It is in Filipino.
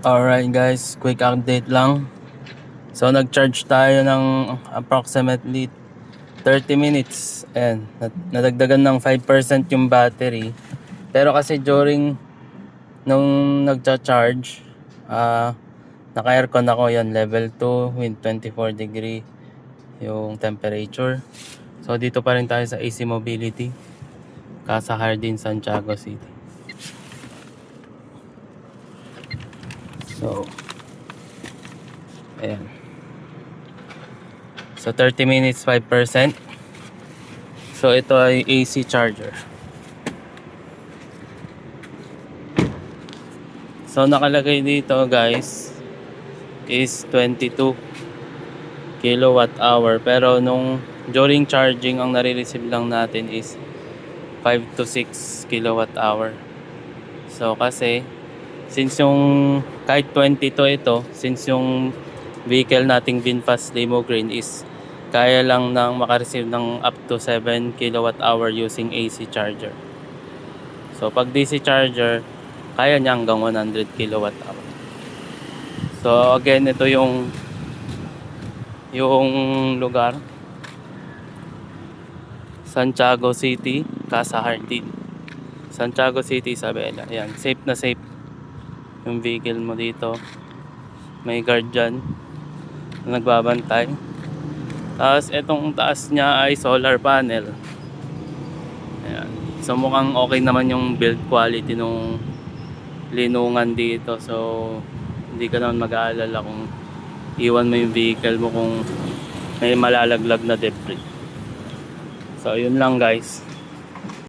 Alright guys, quick update lang. So nag-charge tayo ng approximately 30 minutes. Ayan, nadagdagan ng 5% yung battery. Pero kasi during nung nagcha-charge, naka-aircon ako, yan level 2 with 24 degree yung temperature. So dito pa rin tayo sa AC Mobility, Casa Jardin, Santiago City. So ayan. So 30 minutes 5%. So ito ay AC charger. So nakalagay dito guys is 22 kilowatt hour, pero nung during charging ang nare-receive lang natin is 5 to 6 kilowatt hour. So kasi since yung kahit 22 ito, since yung vehicle nating VinFast Limo Green is kaya lang nang makareceive ng up to 7 kilowatt hour using AC charger. So pag DC charger, kaya niya hanggang 100 kilowatt hour. So again, ito yung lugar, Santiago City, Casa Jardin, Santiago City, Isabela. Ayan, safe na safe yung vehicle mo dito. May guard dyan na nagbabantay. Tapos itong taas niya ay solar panel. Ayan. So mukhang okay naman yung build quality nung linungan dito. So hindi ka naman mag-aalala kung iwan mo yung vehicle mo kung may malalaglag na debris. So yun lang guys.